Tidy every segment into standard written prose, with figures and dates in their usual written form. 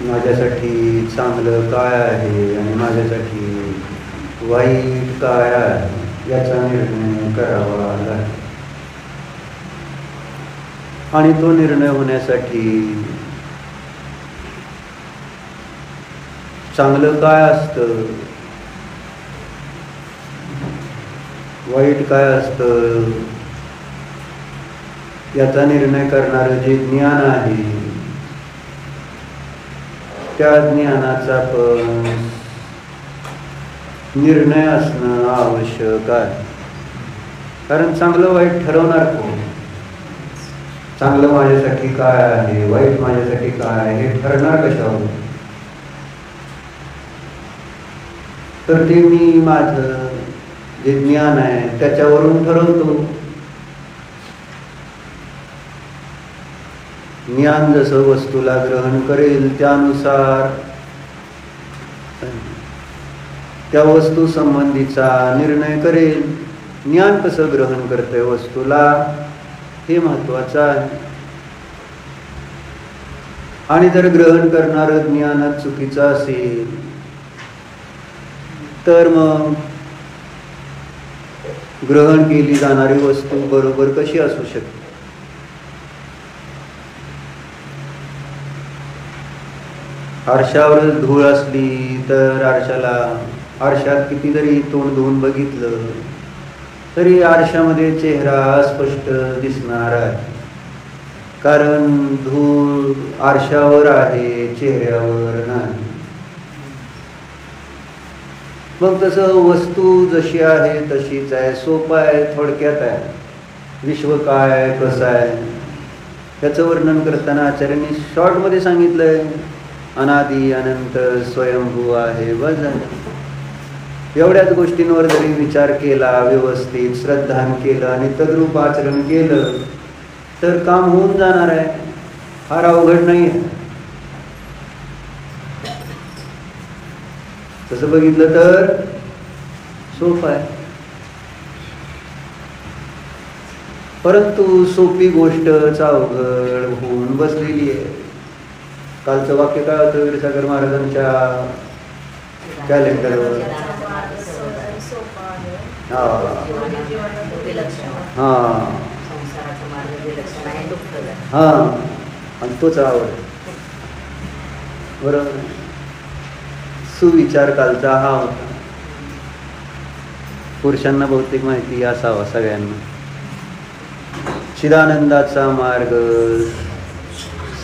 माझ्यासाठी चांगलं काय आहे आणि माझ्यासाठी वाईट काय आहे याचा निर्णय करावा लागेल. आणि तो निर्णय होण्यासाठी चांगलं काय असतं, वाईट काय असतं याचा निर्णय करणारं जे ज्ञान आहे त्या ज्ञानाचा पण निर्णय असणं आवश्यक आहे. कारण चांगलं वाईट ठरवणार कोण? चांगलं माझ्यासाठी काय आहे, वाईट माझ्यासाठी काय आहे हे ठरणार कशावर? तर ते मी माझं जे ज्ञान आहे त्याच्यावरून ठरवतो. ज्ञान जसं वस्तूला ग्रहण करेल त्यानुसार त्या वस्तू संबंधीचा निर्णय करेल. ज्ञान कसं ग्रहण करते वस्तूला हे महत्वाचं आहे. आणि जर ग्रहण करणारं ज्ञान चुकीचं असेल तर मग ग्रहण केली जाणारी वस्तू बरोबर कशी असू शकते? आरशावर धूळ असली तर आरशात किती जरी तोंड धुवून बघितलं तरी आरशामध्ये चेहरा स्पष्ट दिसणार आहे. कारण धूळ आरशावर आहे, चेहऱ्यावर नाही. मग तसं वस्तू जशी आहे तशीच आहे. सोपं आहे, थोडक्यात आहे. विश्व काय कसं आहे याचं वर्णन करताना आचार्यांनी शॉर्टमध्ये सांगितलंय अनादि अनंत स्वयंभू आहे. बस झालं. एवढ्याच गोष्टींवर जरी विचार केला, व्यवस्थित श्रद्धान केलं आणि तद्रूप आचरण केलं तर काम होऊन जाणार आहे. फार अवघड नाही आहे. तसं बघितलं तर सोपं आहे. परंतु सोपी गोष्टच अवघड होऊन बसलेली आहे. कालचं वाक्य काय होतं विरसागर महाराजांच्या कॅलेंडरवर? हा, आणि तोच आवड. बरोबर. सुविचार कालचा हा होता. पुरुषांना बहुतेक माहिती असावा सगळ्यांना. चिदानंदाचा मार्ग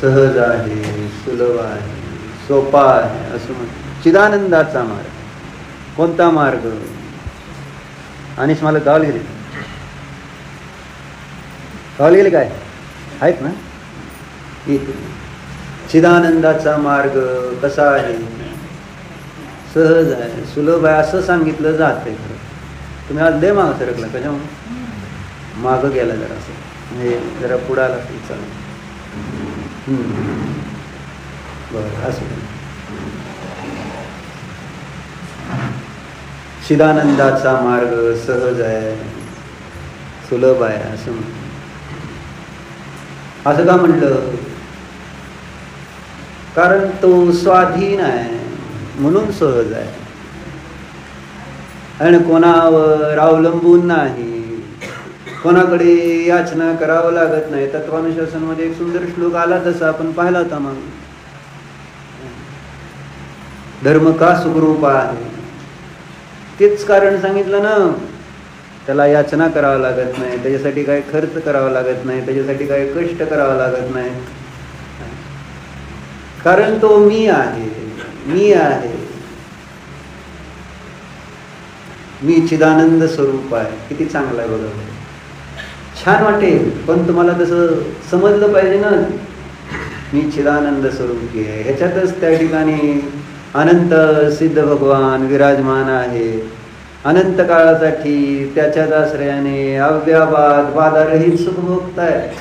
सहज आहे, सुलभ आहे, सोपा आहे असं म्हणतो. चिदानंदाचा मार्ग. कोणता मार्ग? आणि मला गावाला गेले, गावाला गेले काय आहेत ना? चिदानंदाचा मार्ग कसा आहे? सहज आहे, सुलभ आहे असं सांगितलं जाते. खरं तुम्ही आज लय मागं सरकला. कशामुळे? मागं गेला जरा असं, म्हणजे जरा पुढं आला की चालेल. बरं, असं चिदानंदाचा मार्ग सहज आहे, सुलभ आहे असं असं का म्हटलं? कारण तो स्वाधीन आहे म्हणून सहज आहे आणि कोणावर अवलंबून नाही, कोणाकडे याचना करावं लागत नाही. तत्वानुशासन मध्ये एक सुंदर श्लोक आला तसा आपण पाहिला होता. मग धर्म का सुखरूप आहे तेच कारण सांगितलं ना. त्याला याचना करावं लागत नाही, त्याच्यासाठी काही खर्च करावा लागत नाही, त्याच्यासाठी काही कष्ट करावं लागत नाही. कारण तो मी आहे, मी आहे, मी चिदानंद स्वरूप आहे. किती चांगलं आहे बघा. छान वाटेल, पण तुम्हाला तसं समजलं पाहिजे ना. मी चिदानंद स्वरूपी आहे. ह्याच्यातच त्या ठिकाणी अनंत सिद्ध भगवान विराजमान आहे. अनंत काळासाठी त्याच्याच आश्रयाने अव्याबाद बाधारहित सुख भोगताय.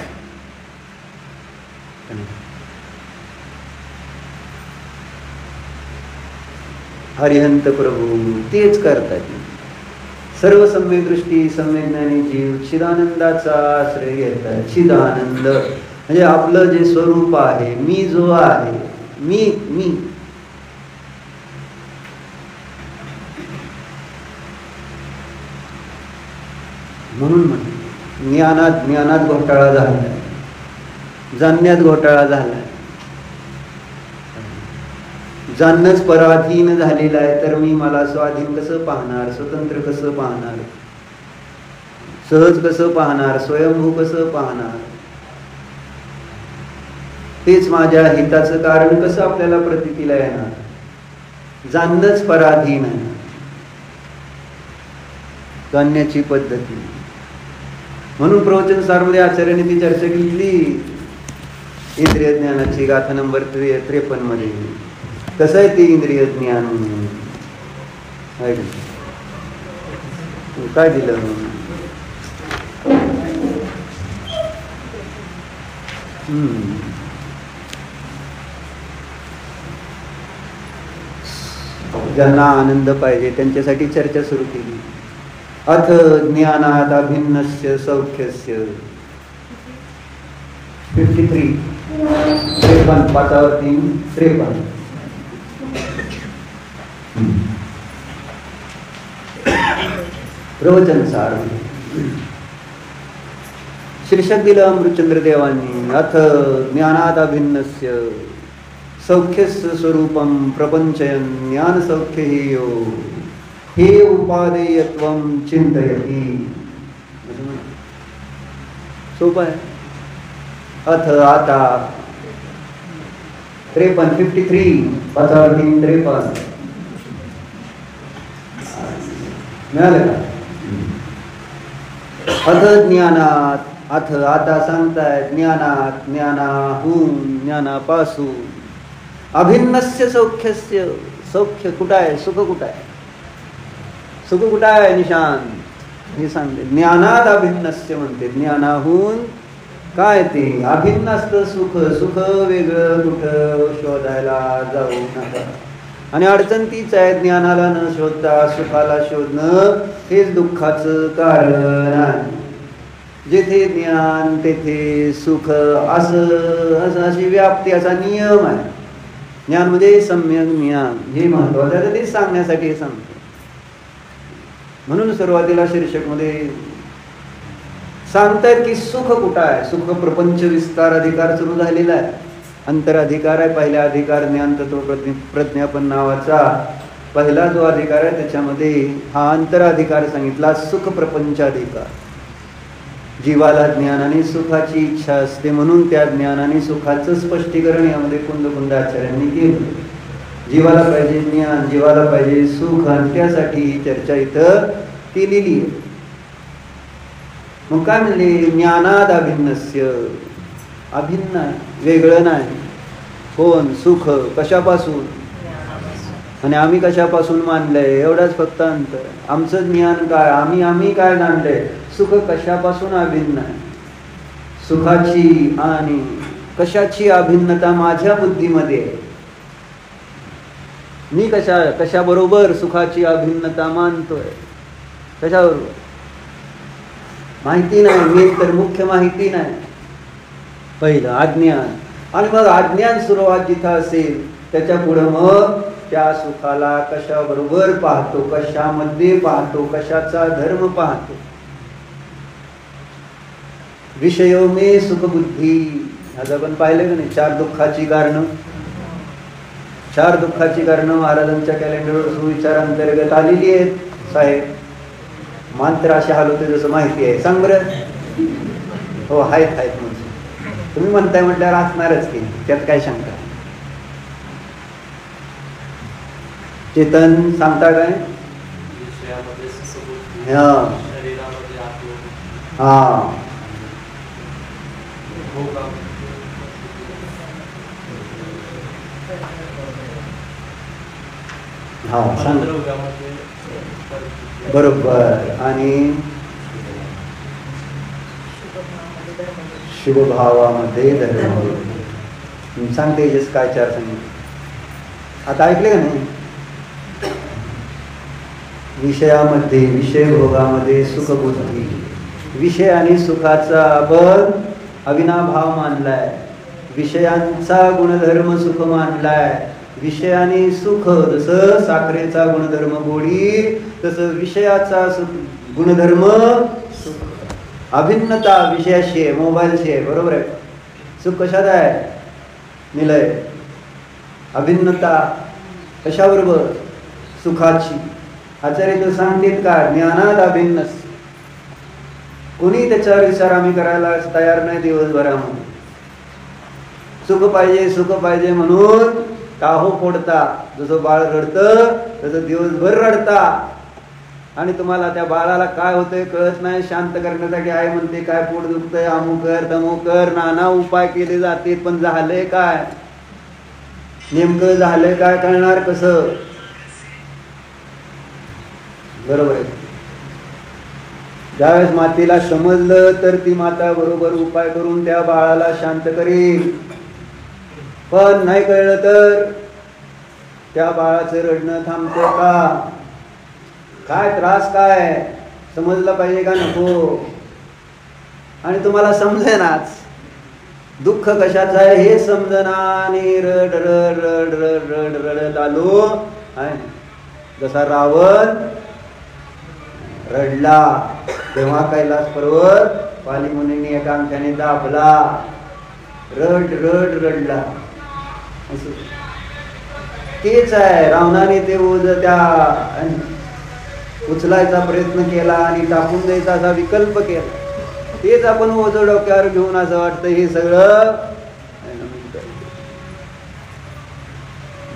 हरिहंत प्रभू तेच करतात. सर्व सम्यक दृष्टी सम्यक ज्ञानी जीव चिदानंदाचा आश्रय घेतात. चिदानंद म्हणजे आपलं जे स्वरूप आहे, मी जो आहे, मी मी म्हणून ज्ञानात घोटाळा झालाय, जाणण्यात घोटाळा झालाय. जाणणंच पराधीन झालेलं आहे. तर मी मला स्वाधीन कसं पाहणार, स्वतंत्र कसं पाहणार, सहज कसं पाहणार, स्वयंभू कसं पाहणार? तेच माझ्या हिताचं कारण कसं आपल्याला प्रतीतीला येणार? जाणणंच पराधीन आहे. जाणण्याची पद्धती म्हणून प्रवचन सारमध्ये आचार्याने ती चर्चा केली इंद्रिय ज्ञानाची गाथा नंबर 53 मध्ये. कसं आहे ते इंद्रिय ज्ञान? काय दिलं? ज्यांना आनंद पाहिजे त्यांच्यासाठी चर्चा सुरू केली. अथ ज्ञानात अभिन्नस्य सौख्यस्य 53 5 3 प्रवचन सार शीर्षक दिलं अमृतचंद्र देवांनी. अथ ज्ञानात अभिन्नस्य सौख्यस्य स्वरूपम प्रपंचयन ज्ञान सौख्य हि यो हे उपादेयत्वम चिंतयति. सोपं आहे. अथ आता 53 मिळालं का? अथ ज्ञानात, अथ आता सांगताय ज्ञानात, ज्ञानाहून, ज्ञानापासून अभिन्नस्य सौख्यस्य, सौख्य कुठं आहे, सुख कुठं आहे, सुख कुठं आहे निशांत हे सांगते. ज्ञानात अभिन्नस्य म्हणते, ज्ञानाहून काय ते अभिन्न असतं सुख. सुख वेगळं कुठं शोधायला जाऊ नका. आणि अडचण तीच आहे, ज्ञानाला न शोधता सुखाला शोधणं हेच दुःखाचं कारण आहे. जेथे ज्ञान तेथे सुख, असं अशी व्याप्ती, असा नियम आहे. ज्ञान म्हणजे सम्यक ज्ञान, हे महत्वाचं आहे. ते सांगण्यासाठी हे सांगतो. म्हणून सुरुवातीला शीर्षकमध्ये सांगतायत की सुख कुठं आहे. सुख प्रपंच विस्तार अधिकार सुरू झालेला आहे. अंतराधिकार आहे. पहिला अधिकार ज्ञान तत्व प्रज्ञापन नावाचा पहिला जो अधिकार आहे त्याच्यामध्ये हा अंतराधिकार सांगितला, सुख प्रपंचाधिकार. जीवाला ज्ञान आणि सुखाची इच्छा असते, म्हणून त्या ज्ञान आणि सुखाचं स्पष्टीकरण यामध्ये कुंद आचार्यांनी केलं. जीवाला पाहिजे ज्ञान, जीवाला पाहिजे सुख, आणि त्यासाठी ही चर्चा इथं केलेली आहे. मग काय म्हणले, ज्ञानाद अभिन्नस्य, अभिन्न आहे, वेगळं नाही. कोण? सुख. कशापासून? आणि आम्ही कशापासून मानलंय, एवढाच फक्त अंतर. आमचं ज्ञान काय, आम्ही काय जाणलंय. सुख कशापासून अभिन्न आहे. सुखाची आणि कशाची अभिन्नता माझ्या बुद्धीमध्ये आहे. मी कशाबरोबर सुखाची अभिन्नता मानतोय, कशाबरोबर माहिती नाही. मेन तर मुख्य माहिती नाही. पहिलं अज्ञान, आणि मग अज्ञान सुरुवात जिथं असेल त्याच्या पुढं मग त्या सुखाला कशाबरोबर पाहतो, कशामध्ये पाहतो, कशाचा धर्म पाहतो. विषयो मे सुखबुद्धी, आज आपण पाहिलं का नाही, चार दुःखाची कारणं. चार दुःखाची कारणं महाराजांच्या कॅलेंडरवर सुविचारांतर्गत आलेली आहेत. साहेब मात्र असे हाल होते जसं माहिती आहे. सांग बरं. हो आहेत म्हणजे तुम्ही म्हणताय म्हटल्यावर असणारच की, त्यात काय शंका. चेतन सांगता काय? हा हा सांग. बरोबर. आणि शुभभावामध्ये धर्म. सांगते तेजस काय चार सांगितले आता, ऐकले का नाही. विषयामध्ये, विषय भोगामध्ये सुखबुद्धी. विषय आणि सुखाचा आपण अविनाभाव मानलाय. विषयांचा गुणधर्म सुख मानलाय. विषय आणि सुख, जसं साखरेचा गुणधर्म गोडी, तसं विषयाचा गुणधर्म सुख. अभिन्नता विषयाशी आहे, मोबाईलशी आहे. बरोबर आहे. सुख कशात आहे? निलय. अभिन्नता कशाबरोबर? सुखाची. आचार्य तो सांगतेत का, ज्ञानात अभिन्नस. कोणी त्याच्यावर विचार आम्ही करायला तयार नाही दिवसभरामध्ये. सुख पाहिजे म्हणून काहो फोडता. जसं बाळ रडतं तसं दिवसभर रडता, आणि तुम्हाला त्या बाळाला काय होतंय कळत नाही. शांत करण्यासाठी आई म्हणते काय पोट दुखतंय, अमुक कर तमुक कर, नाना उपाय केले जाते, पण झालंय काय, नेमकं झालंय काय कळणार कसं. बरोबर आहे. ज्यावेळेस मातेला समजलं तर ती माता बरोबर उपाय करून त्या बाळाला शांत करेल. पण नाही कळलं तर त्या बाळाचं रडणं थांबतं का? काय त्रास काय समजलं पाहिजे का नको. आणि तुम्हाला समजेनाच दुःख कशाचं आहे हे समजना, आणि रड रड रड रड रड रडत आलो आहे. जसा रावण रडला तेव्हा कैलास पर्वत पाली मुनींनी एका अंगठ्याने दाबला. रड रड रडला. तेच आहे. रावणाने ते ओझ त्या उचलायचा प्रयत्न केला आणि टाकून द्यायचा असा विकल्प केला. तेच आपण ओझ डोक्यावर घेऊन असं वाटतं हे सगळं.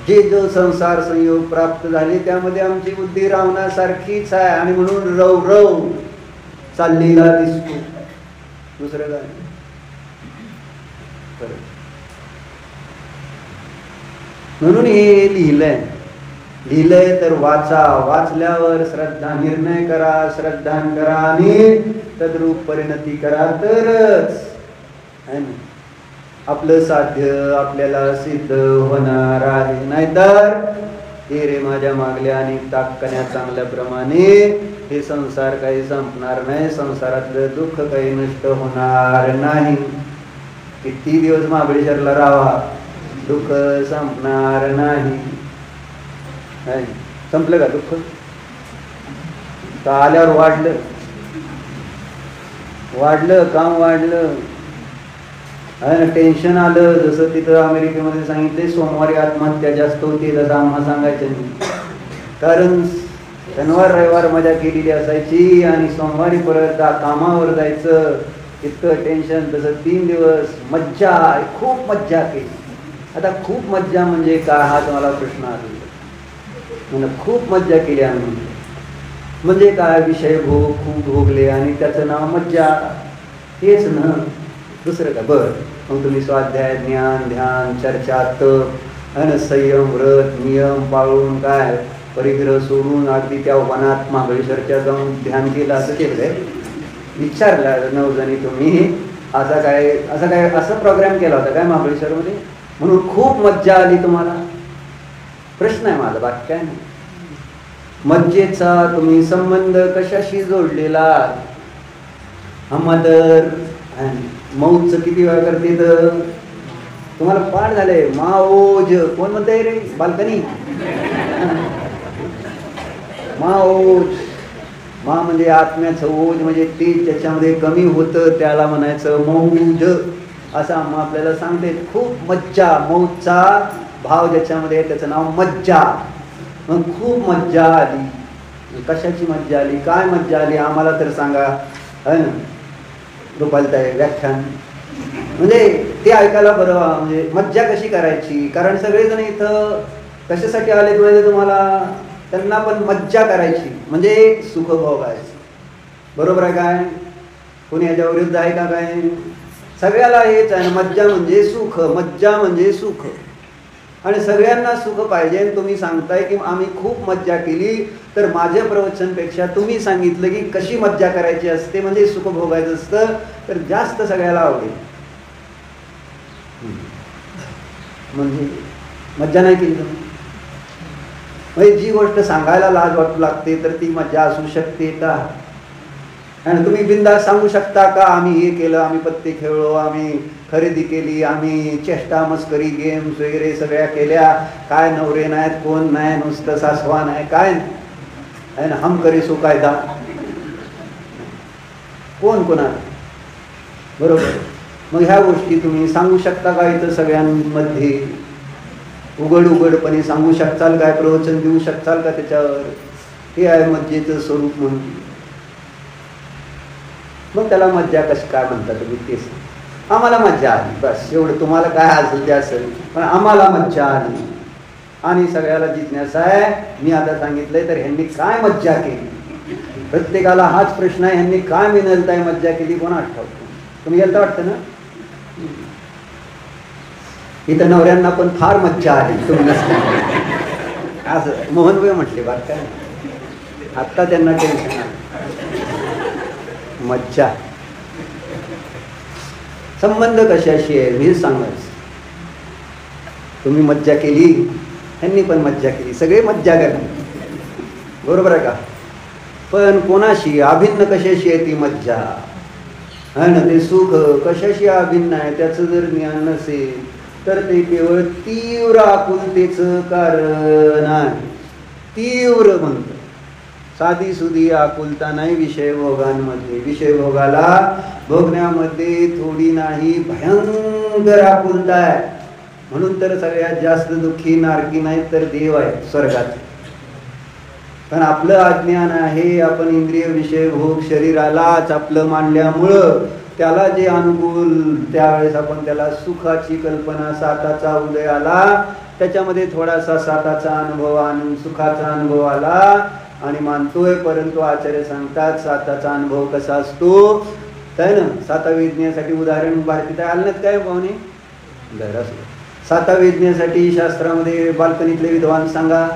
जे जो संसार संयोग प्राप्त झाले त्यामध्ये आमची बुद्धी रावणासारखीच आहे, आणि म्हणून रव रव चाललेला दिसतो. दुसरं काय. म्हणून हे लिहिलंय तर वाचा, वाचल्यावर श्रद्धा निर्णय करा, श्रद्धान करा आणि तद्रूप परिणती करा, तरच आपलं साध्य आपल्याला सिद्ध होणार आहे. नाहीतर हे रे माझ्या मागल्या अनेक टाकण्या चांगल्याप्रमाणे हे संसार काही संपणार नाही, संसारातलं दुःख काही नष्ट होणार नाही. किती दिवस महाबळेश्वरला राहा, दुःख संपणार नाही. संपलं का दुःख? तर आल्यावर वाढलं काम वाढलं, टेन्शन आलं. जसं तिथं अमेरिकेमध्ये सांगितले सोमवारी आत्महत्या जास्त होती, तसं आम्हाला सांगायचं नाही. कारण शनिवार रविवार मजा केलेली असायची आणि सोमवारी परत कामावर जायचं, इतकं टेन्शन. तसं 3 दिवस मज्जा, खूप मज्जा केली. आता खूप मज्जा म्हणजे काय हा तुम्हाला प्रश्न आला. खूप मज्जा केली आम्ही म्हणजे काय? विषय भोग खूप भोगले आणि त्याचं नाव मज्जा, हेच ना, दुसरं का? बरं, मग तुम्ही स्वाध्याय, ज्ञान, ध्यान, चर्चा, तप आणि संयम, व्रत, नियम पाळून काय परिग्रह सोडून अगदी त्या वनात महाबळेश्वरच्या जाऊन ध्यान केलं, असं केलंय? विचारलं 9 जणी तुम्ही, असा प्रोग्राम केला होता काय महाबळेश्वरमध्ये? म्हणून खूप मज्जा आली तुम्हाला? प्रश्न आहे माझा, बाकी काय नाही. मज्जेचा तुम्ही संबंध कशाशी जोडलेला? अमदर मौज किती वेळा करते तर तुम्हाला पाठ झालंय. माओज कोण म्हणताय रे? बाल्कनी माओज. मा म्हणजे आत्म्याचं, ओज म्हणजे ते ज्याच्यामध्ये कमी होतं त्याला म्हणायचं मौज. असं आम्हा आपल्याला सांगते. खूप मज्जा, मौजचा भाव ज्याच्यामध्ये त्याचं नाव मज्जा. मग खूप मज्जा आली. कशाची मज्जा आली? काय मज्जा आली आम्हाला तर सांगा, है ना रुपालताई? व्याख्यान म्हणजे ते ऐकायला बरं, म्हणजे मज्जा कशी करायची. कारण सगळेजण इथं कशासाठी आले म्हणजे तुम्हाला, त्यांना पण मज्जा करायची म्हणजे सुख भोगायचं. बरोबर आहे काय? कोणी याच्या विरुद्ध आहे का काय? सगळ्याला हेच आहे, मज्जा म्हणजे सुख, मज्जा म्हणजे सुख. आणि सगळ्यांना सुख पाहिजे. तुम्ही सांगताय की आम्ही खूप मज्जा केली, तर माझ्या प्रवचनपेक्षा तुम्ही सांगितलं की कशी मज्जा करायची असते म्हणजे सुख भोगायचं असतं, तर जास्त सगळ्याला आवडेल. म्हणजे मज्जा नाही केली तुम्ही. म्हणजे जी गोष्ट सांगायला लाज वाटू लागते तर ती मज्जा असू शकते का? आणि तुम्ही बिनधास्त सांगू शकता का आम्ही हे केलं, आम्ही पत्ते खेळलो, आम्ही खरेदी केली, आम्ही चेष्टा मस्करी गेम्स वगैरे सगळ्या केल्या, काय नवरे नाहीत, कोण नाही, नुसतं सासवा नाही, काय आहे ना, हम करे सो कायदा, कोण कोणा? बरोबर. मग ह्या गोष्टी तुम्ही सांगू शकता का इथं सगळ्यांमध्ये? उघडपणे सांगू शकताल काय? प्रवचन देऊ शकताल का त्याच्यावर? हे आहे मज्जेचं स्वरूप म्हणून. मग त्याला मज्जा कशी काय म्हणता तुम्ही तेच? आम्हाला मज्जा आली, बस एवढं. तुम्हाला काय असेल ते असेल, पण आम्हाला मज्जा आली. आणि सगळ्याला जिज्ञासा आहे. मी आता सांगितलंय तर ह्यांनी काय मज्जा केली? प्रत्येकाला हाच प्रश्न आहे, ह्यांनी काय मिळताय मज्जा केली? कोणा आठवतं? तुम्ही गेलता वाटतं ना? इथं नवऱ्यांना पण फार मज्जा आली, तुम्ही असं मोहनभाई म्हटले बार काय. आत्ता त्यांना टेन्शन आलं. मज्जा संबंध कशाशी आहे हे सांगायचं. तुम्ही मज्जा केली, ह्यांनी पण मज्जा केली, सगळे मज्जा करणे. बरोबर आहे का? पण कोणाशी अभिन्न कशाशी आहे ती मज्जा? है ना? ते सुख कशाशी अभिन्न आहे त्याचं जर ज्ञान नसेल तर ते केवळ तीव्र आकुलतेचं कारण आहे. तीव्र म्हणतं, साधी सुधी आकुलता नाही विषयभोगांमध्ये. विषयभोगाला भोगण्यामध्ये थोडी नाही, भयंकर आकुलता आहे. म्हणून तर सगळ्यात जास्त दुःखी नारकी नाही तर देव आहे स्वर्गात. कारण आपलं अज्ञान आहे. आपण इंद्रिय विषय भोग शरीरालाच आपलं मानल्यामुळं त्याला जे अनुकूल, त्यावेळेस आपण त्याला सुखाची कल्पना, साताचा उदय आला, त्याच्यामध्ये थोडासा साताचा अनुभव आणि सुखाचा अनुभव आला आणि मानतोय. परंतु आचार्य सांगतात साताचा अनुभव कसा असतो काय ना. साता वेदनेसाठी उदाहरण भारतीत आलं नाहीत काय पाहुणे? सातावेदण्यासाठी शास्त्रामध्ये बाल्कनीतले विद्वान सांगा,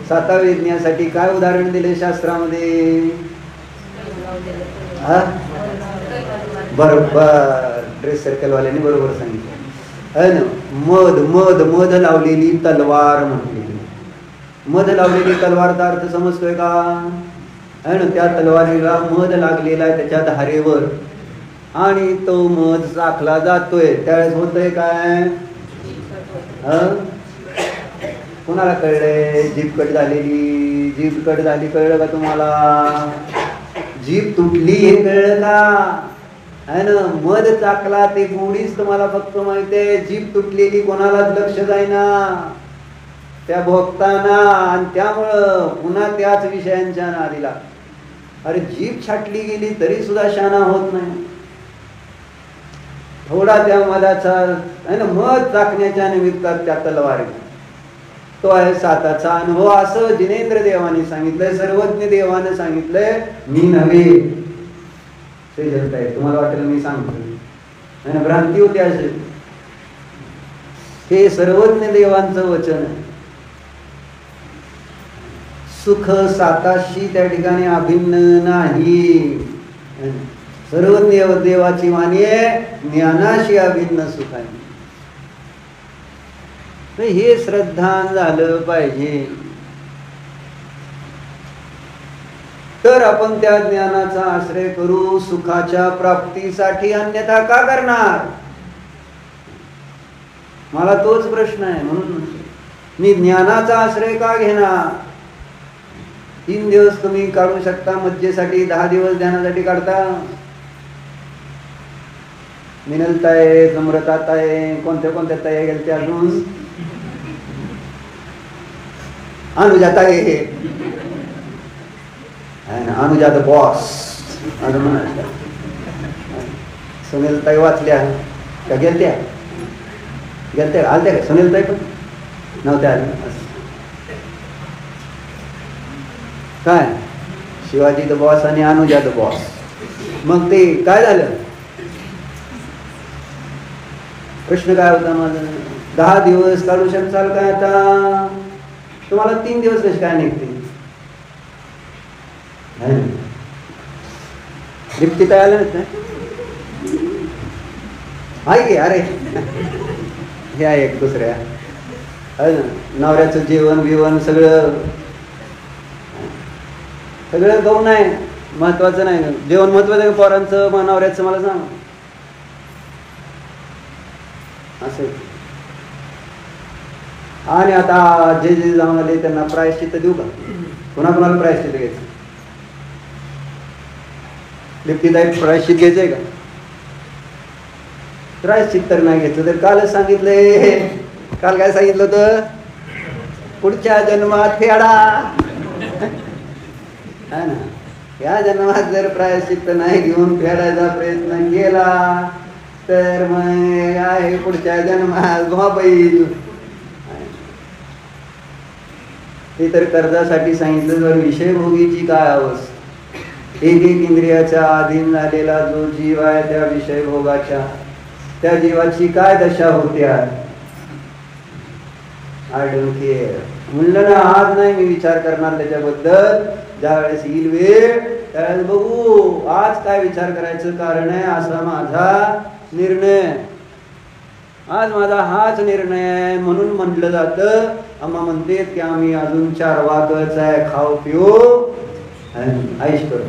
सातावेदण्यासाठी काय उदाहरण दिले शास्त्रामध्ये? बरोबर, ड्रेस सर्कलवाल्याने बरोबर सांगितलं आहे ना. मध मध मध लावलेली तलवार म्हटलेली. मध लावलेली तलवारचा अर्थ समजतोय का? आहे ना, त्या तलवारीला मध लागलेला आहे त्याच्या धारेवर, आणि तो मध चाखला जातोय. त्यावेळेस होतंय काय? कुणाला कळलंय? जीभ कट झालेली, जीभ कट झाली, कळलं का तुम्हाला? जीभ तुटली हे कळलं का? आहे ना, मध चाकला ते गोडीच तुम्हाला फक्त माहिती आहे. जीभ तुटलेली कोणालाच लक्ष जाईना त्या भोगताना, आणि त्यामुळं पुन्हा त्याच विषयांच्या नादीला. अरे जीभ छाटली गेली तरी सुद्धा शाना होत नाही. थोडा त्या मधाचा आहे ना, मध चाकण्याच्या निमित्तात त्या तलवारी, तो आहे साताचा अनुभव. असं जिनेंद्र देवाने सांगितलंय, सर्वज्ञ देवाने सांगितलंय, मी नव्हे. ते जगताय, तुम्हाला वाटेल मी सांगतो, भ्रांती होती असे. हे सर्वज्ञ देवांचं वचन आहे. सुख साताशी त्या ठिकाणी अभिन्न नाही. सर्वज्ञ देवाची वाणी आहे, ज्ञानाशी अभिन्न सुख आहे. हे श्रद्धान झालं पाहिजे, तर आपण त्या ज्ञानाचा आश्रय करू सुखाच्या प्राप्तीसाठी. अन्यथा का करणार? मला तोच प्रश्न आहे. म्हणून मी ज्ञानाचा आश्रय का घेणार? 3 दिवस तुम्ही काढू शकता मज्जेसाठी, 10 दिवस ध्यानासाठी काढता. मिनलताय, नम्रताताय, कोणत्या कोणत्या ताई गेलते अजून? अनुजाताय, अनुजा द बॉस असं म्हणायचं. सुनीलताई वाचल्या का? गेलत्या आलत्या का? सुनीलताई पण नव्हत्या आल्या. काय शिवाजी द बॉस आणि अनुजा द बॉस. मग ते काय झालं? प्रश्न काय होता माझा? 10 दिवस काढू शकाल काय? आता तुम्हाला 3 दिवस कसे काय निघते? लिप्ती काय आलं नाही? आहे की? अरे हे आहे एक दुसऱ्या नवऱ्याचं जेवण बिवण सगळं सगळं गौण आहे, महत्वाचं नाही. जेवण महत्वाचं आहे पोरांचं, मग नवऱ्याचं मला सांग. असं. आणि आता जे जे जाऊन आले त्यांना प्रायश्चित्त देऊ का? कोणाकोणाला प्रायश्चित्त घ्यायचं? लिप्तीदायी प्रायश्चित घ्यायचंय का? प्रायश्चित तर नाही घेतलं तर कालच सांगितलंय. काल काय सांगितलं होतं? पुढच्या जन्मात फेडा. है ना, या जन्मात जर प्रायश्चित्त नाही घेऊन फेडायचा प्रयत्न केला तर मग आहे पुढच्या जन्मात मोबाईल. ते तर कर्जासाठी सांगितलं. जर विषयभोगीची काय अवस्था? एक एक इंद्रियाच्या अधीन झालेला जो जीव आहे त्या विषयभोगाच्या, त्या जीवाची काय दशा होते? आय डोंट केअर म्हणलं ना. आज नाही मी विचार करणार त्याच्याबद्दल, ज्यावेळेस येईल वेळ त्यावेळेस बघू. आज काय विचार करायचं कारण आहे असा माझा निर्णय. आज माझा हाच निर्णय आहे. म्हणून म्हटलं जातं, आम्हा म्हणते की आम्ही अजून 4 वाकच आहे, खाऊ पिऊ आईश करू.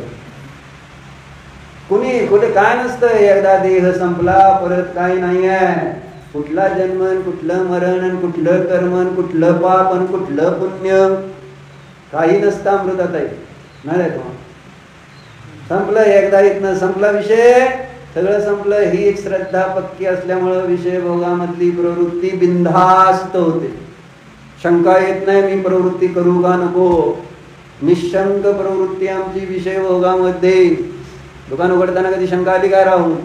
कुणी कुठे काय नसतं. एकदा देह संपला परत काही नाही आहे. कुठला जन्म, कुठलं मरण, कुठलं कर्म, कुठलं पाप, कुठलं पुण्य, काही नसतं अमृतात आहे. नाही का? संपलं एकदा, इथनं संपला विषय, सगळं संपलं. ही एक श्रद्धा पक्की असल्यामुळं विषय भोगामधली प्रवृत्ती बिनधास्त होते. शंका येत नाही मी प्रवृत्ती करू का नको. निशंक प्रवृत्ती आमची विषय भोगामध्ये. दुकान उघडताना कधी शंका आली काय? राहू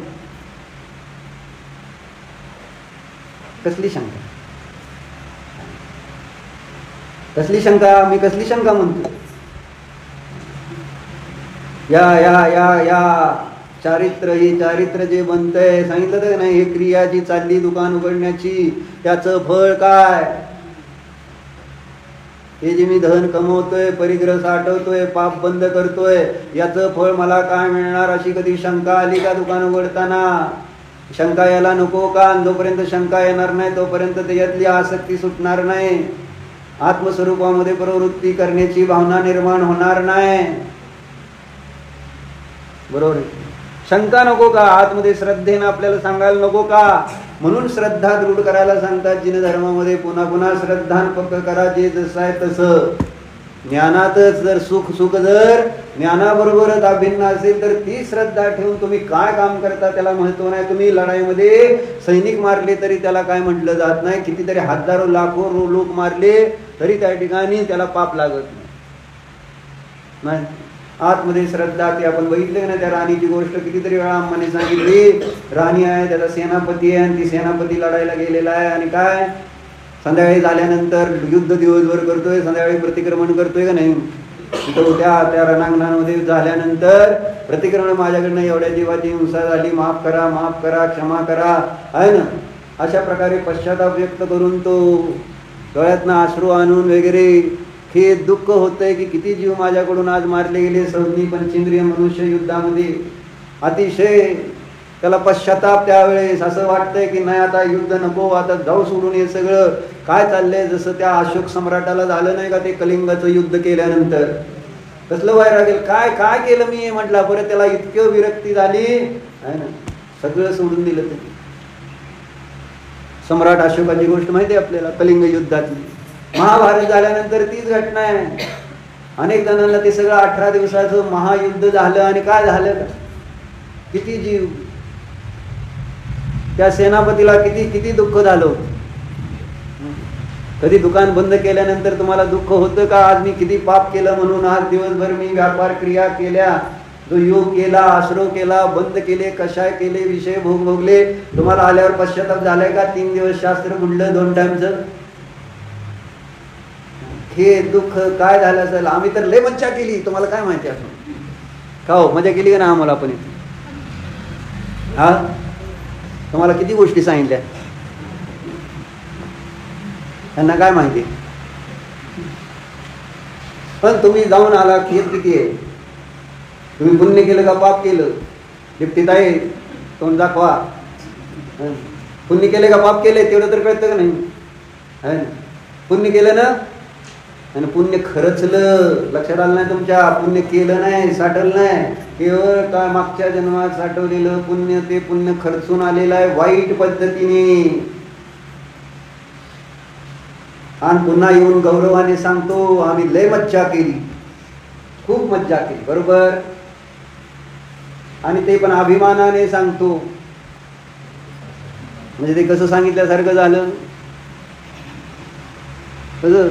कसली शंका? कसली शंका? मी कसली शंका म्हणतो? या या या या चारित्र्य, ही चारित्र्य जे बनतंय, सांगितलं तर नाही, हे क्रिया जी चालली दुकान उघडण्याची, त्याचं फळ काय? हे जे मी धन कमवतोय, परिग्रह साठवतोय, पाप बंद करतोय, याचं फळ मला काय मिळणार? अशी कधी शंका आली का दुकान उघडताना? शंका यायला नको का? जोपर्यंत शंका येणार नाही तोपर्यंत त्याच्यातली आसक्ती सुटणार नाही, आत्मस्वरूपामध्ये प्रवृत्ती करण्याची भावना निर्माण होणार नाही. बरोबर आहे? शंका नको का? आतमध्ये श्रद्धेनं आपल्याला सांगायला नको का? म्हणून श्रद्धा दृढ करायला सांगतात जिन धर्मामध्ये. पुन्हा पुन्हा श्रद्धान पक्क करा, जे जसं आहे तसं. ज्ञानातच जर सुख जर ज्ञानाबरोबरच अभिन्न असेल तर ती श्रद्धा ठेवून तुम्ही काय काम करता त्याला महत्व नाही. तुम्ही लढाईमध्ये सैनिक मारले तरी त्याला काय म्हटलं जात नाही. कितीतरी हजारो लाखो लोक मारले तरी त्या ठिकाणी त्याला पाप लागत नाही. आतमध्ये श्रद्धा, ती आपण बघितले ना त्या राणीची गोष्ट कितीतरी वेळा अम्माने सांगितली. राणी आहे, त्याचा सेनापती आहे, आणि ती सेनापती लढायला गेलेला आहे, आणि काय संध्याकाळी झाल्यानंतर युद्ध दिवसभर करतोय, संध्याकाळी प्रतिक्रमण करतोय का नाही. तिथं त्या रणांगणामध्ये झाल्यानंतर प्रतिक्रमण, माझ्याकडनं एवढ्या जीवाची हिंसा झाली, माफ करा, माफ करा, क्षमा करा, आहे ना. अशा प्रकारे पश्चाताप व्यक्त करून तो डोळ्यातनं अश्रू आणून वगैरे हे दुःख होतंय की किती जीव माझ्याकडून आज मारले गेले संधी पंचेंद्रिय मनुष्य युद्धामध्ये. अतिशय त्याला पश्चाताप. त्यावेळेस असं वाटतंय की नाही आता युद्ध नको, आता जाऊ सोडून हे सगळं काय चाललंय. जसं त्या अशोक सम्राटाला झालं नाही का ते कलिंगाचं युद्ध केल्यानंतर, कसलं बाहेर लागेल, काय काय केलं मी म्हटलं. परत त्याला इतकं विरक्ती झाली आहे ना, सगळं सोडून दिलं ते. सम्राट अशोकाची गोष्ट माहिती आहे आपल्याला, कलिंग युद्धातली. महाभारत झाल्यानंतर तीच घटना आहे. अनेक जणांना ते सगळं 18 दिवसाचं महायुद्ध झालं, आणि काय झालं का, किती जीव, त्या सेनापतीला किती किती दुःख झालं. कधी दुकान बंद केल्यानंतर तुम्हाला दुःख होतं का? आज मी किती पाप केलं म्हणून, आज दिवसभर मी व्यापार क्रिया केल्या, जो योग केला, आश्रव केला, बंद केले, कषाय केले, विषय भोगले, तुम्हाला आल्यावर पश्चाताप झालाय का? 3 दिवस शास्त्र बुडलं 2 टाइमचं. हे दुःख काय झालं असेल. आम्ही तर लय मज्जा केली, तुम्हाला काय माहिती असं का हो? मजा केली का ना आम्हाला आपण? हा, तुम्हाला किती गोष्टी सांगितल्या, त्यांना काय माहिती. पण तुम्ही जाऊन आला, खेद किती आहे. तुम्ही पुण्य केलं का पाप केलं? लिप्तीताई तोंड दाखवा. पुण्य केले का पाप केले तेवढं तर कळतं का नाही. पुण्य केलं ना, आणि पुण्य खरंचलं, लक्षात आलं नाही तुमच्या. पुण्य केलं नाही, साठवलं नाही, केवळ काय मागच्या जन्मात साठवलेलं पुण्य, ते पुण्य खर्चून आलेलं आहे वाईट पद्धतीने. आणि पुन्हा येऊन गौरवाने सांगतो आम्ही लय मज्जा केली, खूप मज्जा केली, बरोबर. आणि ते पण अभिमानाने सांगतो. म्हणजे ते कसं सांगितल्यासारखं झालं. कसं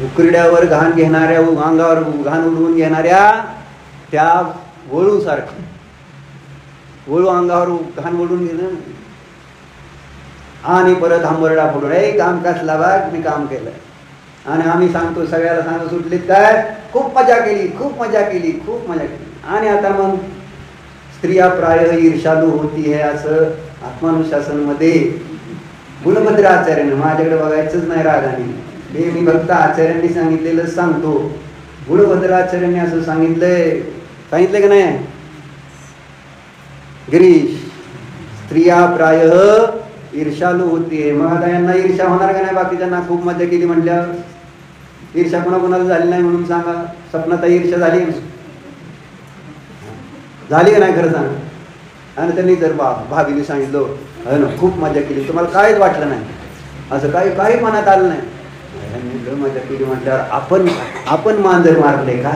उकरड्यावर घाण घेणाऱ्या, अंगावर घाण उडवून घेणाऱ्या त्या वळू सारखं. वळू अंगावर घाण उडवून घेणं आणि परत आंबरडा फोडून, हे काम कसला बाग, मी काम केलं. आणि आम्ही सांगतो, सगळ्याला सांगतो, सुटलीत काय, खूप मजा केली, खूप मजा केली, खूप मजा केली. आणि आता मग स्त्रिया प्राय ईर्षालू होती है, असं आत्मानुशासन मध्ये गुणभद्र आचार्यानं, माझ्याकडे बघायचंच नाही रागाने, हे मी फक्त आचार्यांनी सांगितलेलं सांगतो. गुणभद्र आचार्यांनी असं सांगितलंय, सांगितलं का नाही गिरीश? स्त्रिया प्राय ईर्षालू होतीये. मग आता यांना ईर्षा होणार का नाही? बाकीच्यांना खूप मजा केली म्हटल्यावर ईर्षा कोणाकोणाला झाली नाही म्हणून सांगा. स्वप्नात ईर्षा झाली झाली का नाही खरं सांग. आणि त्यांनी जर भाभीने सांगितलं ना खूप मजा केली, तुम्हाला काहीच वाटलं नाही, असं काही मनात आलं नाही, मजा केली म्हटल्यावर आपण मांजर मारले का,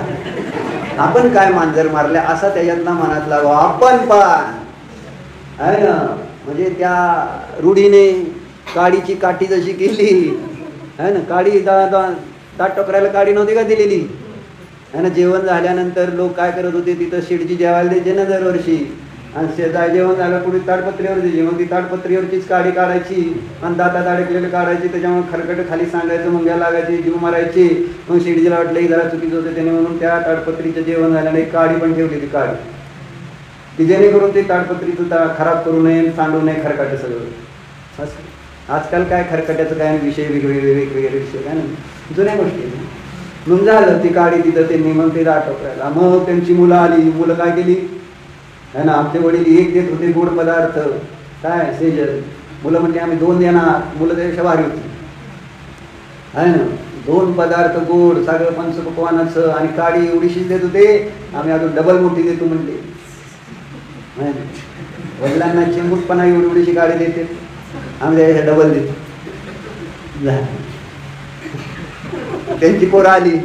आपण काय मांजर मारले असा त्याच्यातला मनात लावा. आपण पण आहे ना, म्हणजे त्या रूढीने काडीची काठी जशी केली आहे ना, काडी ताट टोकरायला काडी नव्हती का दिलेली आहे ना. जेवण झाल्यानंतर लोक काय करत होते, तिथं शेडजी जेवायला द्यायचे ना दरवर्षी, आणि जेवण झालं पुढे ताडपत्रीवर द्यायची. मग ती ताडपत्रीवरचीच काडी काढायची आणि दातात अडकलेलं काढायची. त्याच्यामुळे खरकट खाली सांगायचं, मुंग्या लागायची, जीव मारायची. मग शिडजीला वाटलं की जरा चुकीचं होतं त्याने, म्हणून त्या ताडपत्रीचं जेवण झालं नाही, काडी पण ठेवली ती काडी की जेणेकरून ते ताडपत्रीचं खराब करू नये, सांडू नये खरकट सगळं. असं आजकाल काय खरकट्याचं काय विषय, वेगवेगळे विषय काय नाही, जुन्या गोष्टी. मग झालं ती काडी तिथं त्यांनी मग ते आटोपरायला. मग त्यांची मुलं आली. मुलं काय केली है ना, आमचे वडील एक देत होते गोड पदार्थ काय सेजल. मुलं म्हणजे आम्ही 2 देणार. मुलं त्यापेक्षा भारी होती आहे ना, 2 पदार्थ गोड सगळं पंचपक्वानाचं आणि काडी एवढीशीच देत होते. आम्ही अजून डबल मोठी देतो म्हणले. वडिलांना चिंबूटपणा एवढीशी काडी देते, आम्ही त्यापेक्षा डबल देतो. त्यांची पोरं आली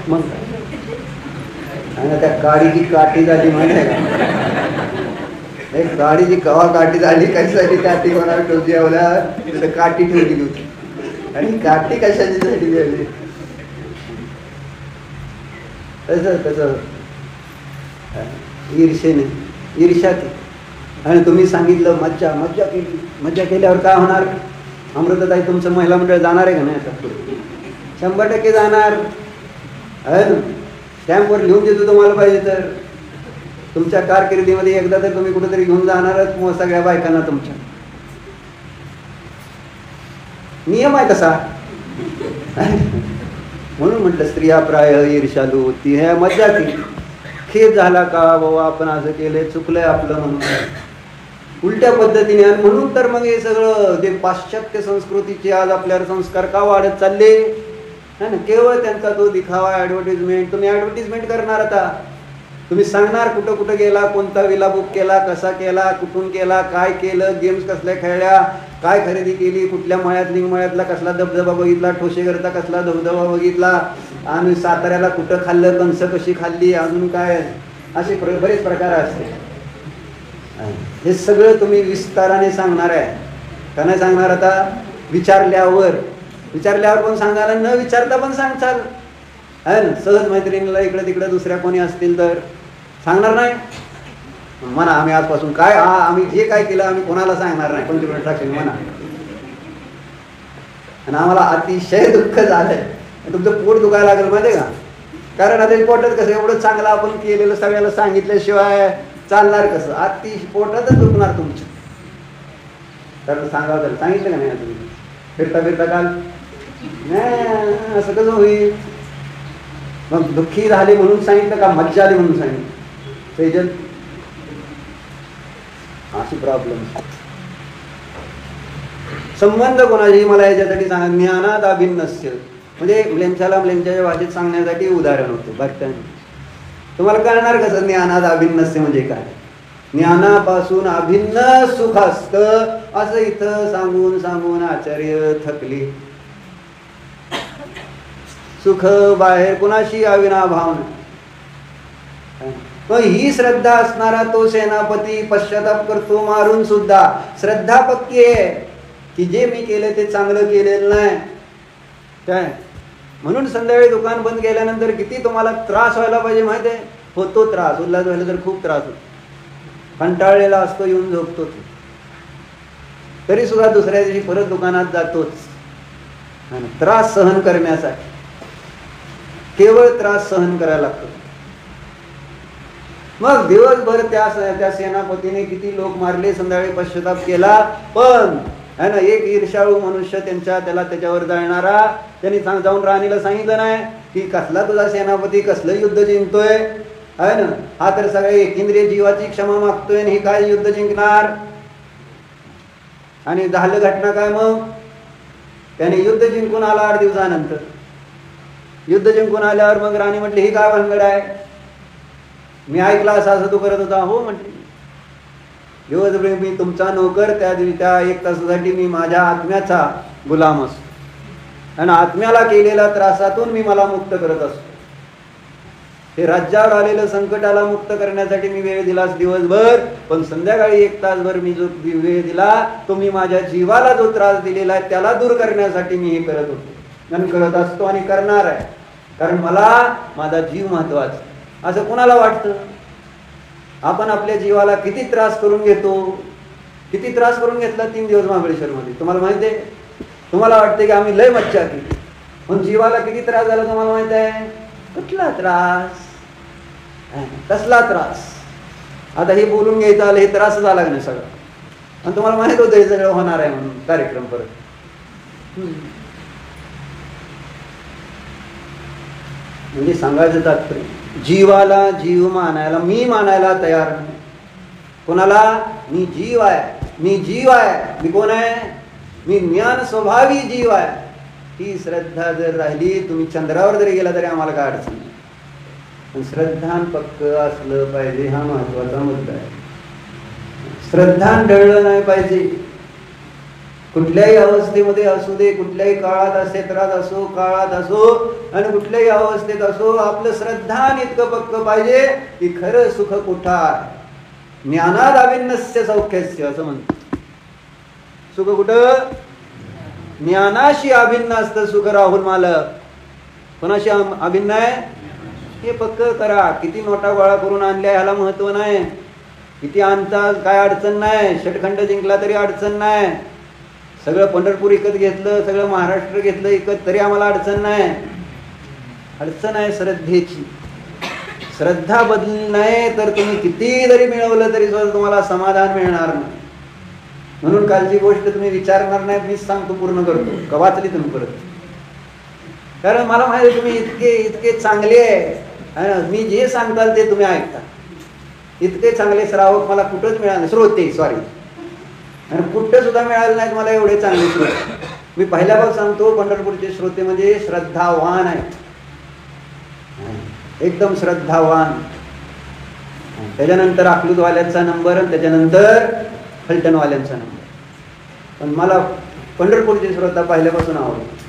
मग आणि त्या काडीची काठी झाली माहिती आहे का, एक काडीची कवा काठी झाली कशासाठी, काठी कोणाला जेवल्या तिथं काठी ठेवली होती. आणि काठी कशाची साठी ठेवली तसं ईर्षेने, ईर्ष्या ती. आणि तुम्ही सांगितलं मज्जा मज्जा केली. मज्जा केल्यावर काय होणार? अमृताताई तुमचं महिला मंडळ जाणार आहे का नाही? आता 100% जाणार आहे ना. स्टॅम्पवर लिहून देतो तुम्हाला पाहिजे तर. तुमच्या कारकिर्दीमध्ये एकदा तर तुम्ही कुठेतरी घेऊन जाणारच मग सगळ्या बायकांना. तुमच्या नियम आहे तसा. म्हणून म्हटलं स्त्रिया प्राय ईर्षालू. ती हे मज्जा केली. खेद झाला का बाबा आपण असं केलंय, चुकलंय आपलं म्हणून उलट्या पद्धतीने. आणि म्हणून तर मग हे सगळं जे पाश्चात्य संस्कृतीचे आज आपल्यावर संस्कार का वाढत चालले है ना, केवळ त्यांचा तो दिखावा, ॲडव्हर्टिजमेंट. तुम्ही ॲडव्हर्टिजमेंट करणार आता. तुम्ही सांगणार कुठं कुठं गेला, कोणता विला बुक केला, कसा केला, कुठून केला, काय केलं, गेम्स कसल्या खेळल्या, काय खरेदी केली, कुठल्या मळ्यात लिंगमळ्यातला कसला धबधबा बघितला, ठोसेघरचा कसला धबधबा बघितला, आणि साताऱ्याला कुठं खाल्लं, कणसं कशी खाल्ली, अजून काय, असे बरेच प्रकार असते. हे सगळं तुम्ही विस्ताराने सांगणार आहे का नाही सांगणार? आता विचारल्यावर पण सांगाल, न विचारता पण सांगचाल आहे ना. सहज मैत्रिणीला इकडे तिकडे दुसऱ्या कोणी असतील तर सांगणार नाही. म्हणा आम्ही आजपासून काय आम्ही जे काय केलं आम्ही कोणाला सांगणार नाही, पण तिकडे टाकेल म्हणा. आणि आम्हाला अतिशय दुःख झालंय. तुमचं पोट दुखायला लागलं माहिती आहे का? कारण आता पोटात कसं एवढं चांगलं आपण केलेलं सगळ्याला सांगितल्याशिवाय चालणार कसं? पोटातच दुखणार तुमचं. तर सांगावं तर सांगितलं का नाही तुम्ही? फिरता फिरता काल नाही असं कसं होईल? मग दुःखी झाले म्हणून सांगितलं का मज्जा आली म्हणून सांगितलं? सेजल अशी प्रॉब्लेम. संबंध कोणाशी मला याच्यासाठी सांगा. ज्ञानात अभिन्नस्य म्हणजे म्लेंछाच्या भाषेत सांगण्यासाठी उदाहरण होतं. बघता तुम्हाला कळणार कसं ज्ञानात अभिन्नस्य म्हणजे काय? ज्ञानापासून अभिन्न सुख असतं असं इथं सांगून सांगून आचार्य थकली. सुख बाहेर कुणाशी अविनाभाव नाही. ही श्रद्धा असणारा तो सेनापती पश्चाताप करतो मारून सुद्धा. श्रद्धा पक्की आहे की जे मी केलं ते चांगलं केलेलं नाही काय. म्हणून संध्याकाळी दुकान बंद केल्यानंतर किती तुम्हाला त्रास व्हायला पाहिजे माहिती आहे? होतो त्रास. उल्हास व्हायला तर खूप त्रास होतो. कंटाळलेला असतो, येऊन झोपतो. तरी सुद्धा दुसऱ्या दिवशी परत दुकानात जातोच. त्रास सहन करण्यासाठी केवळ त्रास सहन करायला लागतो. मग दिवसभर त्या सेनापतीने किती लोक मारले, संध्याकाळी पश्चाताप केला, पण है ना एक ईर्ष्याळू मनुष्य त्याला त्याच्यावर जाणारा त्यांनी जाऊन राणीला सांगितलं नाही की कसला तुझा सेनापती कसलं युद्ध जिंकतोय आहे ना. हा तर सगळ्या एकेंद्रिय जीवाची क्षमा मागतोय आणि ही काय युद्ध जिंकणार. आणि झालं घटना काय? मग त्याने युद्ध जिंकून आला 8 दिवसानंतर. युद्ध जिंकून आल्यावर मग राणी म्हटली ही काय भानगड आहे? मी ऐकला असं तू करत होता. हो म्हटली. दिवसभर मी तुमचा नोकर, त्या 1 तासासाठी मी माझ्या आत्म्याचा गुलाम असतो आणि आत्म्याला केलेल्या त्रासातून मी मला मुक्त करत असतो. हे राज्यावर आलेलं संकटाला मुक्त करण्यासाठी मी वेळ दिलास दिवसभर, पण संध्याकाळी 1 तासभर मी जो वेळ दिला तो मी माझ्या जीवाला जो त्रास दिलेला आहे त्याला दूर करण्यासाठी मी हे करत होतो आणि करत असतो आणि करणार आहे. कारण मला माझा जीव महत्वाचा. असं कुणाला वाटतं? आपण आपल्या जीवाला किती त्रास करून घेतो, किती त्रास करून घेतला 3 दिवस महाबळेश्वरमध्ये. तुम्हाला माहिती आहे, तुम्हाला वाटते की आम्ही लय मज्जा केली, पण जीवाला किती त्रास झाला तुम्हाला माहित आहे? कुठला त्रास, कसला त्रास. आता हे बोलून घ्यायचं आलं, हे त्रास झाला नाही सगळं, आणि तुम्हाला माहित होतं हे सगळं होणार आहे म्हणून कार्यक्रम परत. म्हणजे सांगायचं तात्पर्य, जीवाला जीव मानायला, मी मानायला तयार नाही. कोणाला? मी जीव आहे, मी जीव आहे. मी कोण आहे? मी ज्ञान स्वभावी जीव आहे. ही श्रद्धा जर राहिली, तुम्ही चंद्रावर जरी गेला तरी आम्हाला काय अडचण नाही. पण श्रद्धान पक्क असलं पाहिजे, हा महत्वाचा मुद्दा आहे. श्रद्धान ढळलं नाही पाहिजे. कुठल्याही अवस्थेमध्ये असू दे, कुठल्याही काळात क्षेत्रात असो, काळात असो, आणि कुठल्याही अवस्थेत असो, आपलं श्रद्धान इतकं पक्क पाहिजे की खरं सुख कुठं आहे. ज्ञानात अभिन्नस्य सौख्यस्य असं म्हणतो. सुख कुठं? ज्ञानाशी अभिन्न असतं सुख. राहुल मालक कोणाशी अभिन्न आहे हे पक्क करा. किती नोटा गोळा करून आणल्या ह्याला महत्व नाही, किती आणता काय अडचण नाही, षटखंड जिंकला तरी अडचण नाही, सगळं पंढरपूर विकत घेतलं, सगळं महाराष्ट्र घेतलं विकत तरी आम्हाला अडचण नाही. अडचण आहे श्रद्धेची. श्रद्धा बदलली नाही तर तुम्ही किती जरी मिळवलं तरी सुद्धा तुम्हाला समाधान मिळणार नाही. म्हणून कालची गोष्ट तुम्ही विचारणार नाही, मीच सांगतो, पूर्ण करतो का वाचली तुम्ही परत. कारण मला माहिती आहे तुम्ही इतके इतके चांगले आहे, मी जे सांगताल ते तुम्ही ऐकता. इतके चांगले श्रावक मला कुठंच मिळाले, श्रोते सॉरी, आणि कुठं सुद्धा मिळाले नाहीत मला एवढे चांगले श्रोते. मी पहिल्यापासून सांगतो, पंढरपूरचे श्रोते म्हणजे श्रद्धावान आहेत, एकदम श्रद्धावान. त्याच्यानंतर अकलूजवाल्यांचा नंबर, आणि त्याच्यानंतर फलटणवाल्यांचा नंबर. पण मला पंढरपूरचे श्रोता पहिल्यापासून आवडतात.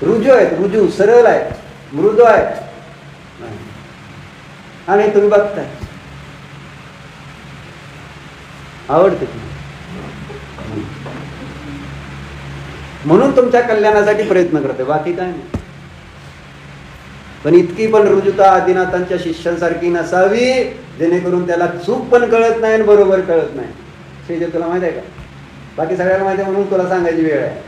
रुजू आहेत, रुजू, सरळ आहेत, मृदू आहेत, आणि तुम्ही बघताय आवडते. म्हणून तुमच्या कल्याणासाठी प्रयत्न करते, बाकी काय नाही. पण इतकी पण रुजुता आदिनाथांच्या शिष्यांसारखी नसावी जेणेकरून त्याला चूक पण कळत नाही आणि बरोबर कळत नाही. शेजर तुला माहित आहे का? बाकी सगळ्याला माहिती आहे म्हणून तुला सांगायची वेळ आहे.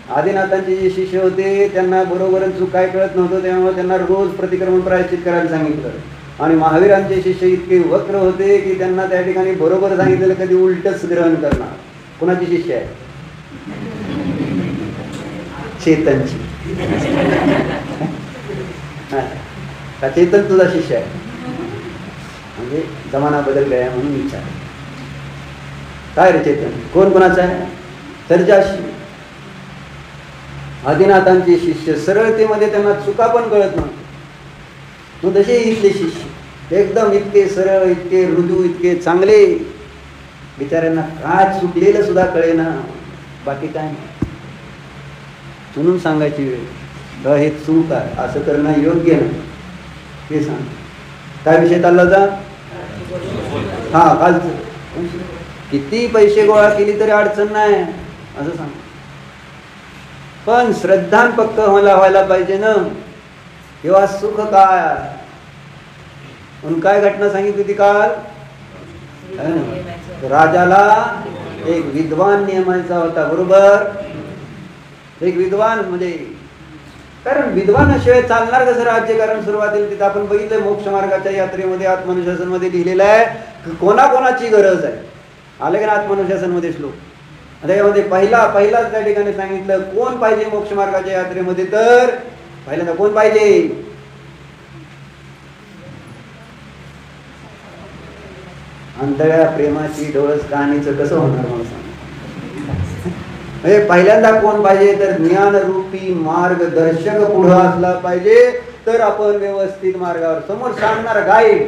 आदिनाथांचे जे शिष्य होते त्यांना बरोबर चूक काय कळत नव्हतं, त्यामुळे त्यांना रोज प्रतिक्रमण प्रायश्चित करायला सांगितलं. आणि महावीरांचे शिष्य इतके वक्र होते की त्यांना त्या ठिकाणी बरोबर सांगितलेलं कधी उलटच ग्रहण करणार. कोणाची शिष्य आहे? चेतनची. का चेतन तुझा शिष्य आहे? म्हणजे जमाना बदल गया म्हणून विचार. काय रे चेतन, कोण कोणाचा आहे? सर्जाशी. आदिनाथांचे शिष्य सरळतेमध्ये त्यांना चुका पण कळत नव्हत्या. मग तसे इथले शिष्य एकदम इतके सरळ, इतके मृदू, इतके चांगले, बिचाऱ्यांना काय चुकलेलं सुद्धा कळेना, बाकी काय नाही. म्हणून सांगायची वेळ, हे चूक आहे, असं करणं योग्य नाही, हे सांग. काय विषय चालला होता? हा, कालचं. किती पैसे गोळा केली तरी अडचण नाही असं सांग. पण श्रद्धान पक्क व्हायला पाहिजे ना, तेव्हा सुख काय. म्हणून काय घटना सांगितली होती काल? राजाला एक विद्वान नियमायचा होता, बरोबर. एक विद्वान म्हणजे, कारण विद्वानाशिवाय चालणार कसं राज्य. कारण सुरुवातीला तिथं आपण बघितलं मोक्ष मार्गाच्या यात्रेमध्ये आत्मनुशासन मध्ये लिहिलेलं आहे कोणाकोणाची गरज आहे. आले का आत्मनुशासन मध्ये श्लोक? त्याच्यामध्ये पहिलाच त्या ठिकाणी सांगितलं कोण पाहिजे मोक्ष मार्गाच्या यात्रेमध्ये. तर पहिल्यांदा कोण पाहिजे? अंधळ्या प्रेमाची डोळस कहाणीचं कसं होणार मला सांग. म्हणजे पहिल्यांदा कोण पाहिजे? तर ज्ञानरूपी मार्गदर्शक पुढं असला पाहिजे, तर आपण व्यवस्थित मार्गावर. समोर सांगणार गाईड,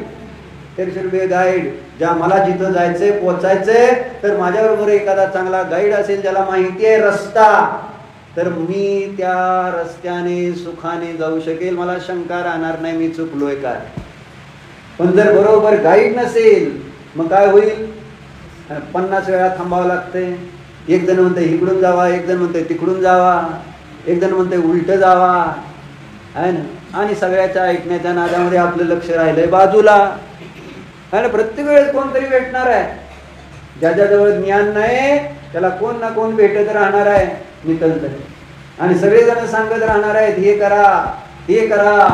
150 रुपये गाईड. ज्या मला जिथं जायचंय पोचायचंय, तर माझ्याबरोबर एखादा चांगला गाईड असेल ज्याला माहिती आहे रस्ता, तर मी त्या रस्त्याने सुखाने जाऊ शकेल, मला शंका राहणार नाही मी चुकलोय काय. पण जर बरोबर गाईड नसेल मग काय होईल? 50 वेळा थांबावं लागतंय. एक जण म्हणतंय इकडून जावा, एक जण म्हणतंय तिकडून जावा, एक जण म्हणतंय उलट जावा, आहे ना. आणि सगळ्याच्या ऐकण्याच्या नादामध्ये आपलं लक्ष राहिलंय बाजूला. आणि प्रत्येक वेळेस कोणतरी भेटणार आहे. ज्याच्याजवळ ज्ञान नाही त्याला कोण ना कोण भेटत राहणार आहे नितंतरी. आणि सगळेजण सांगत राहणार आहेत हे करा ते करा.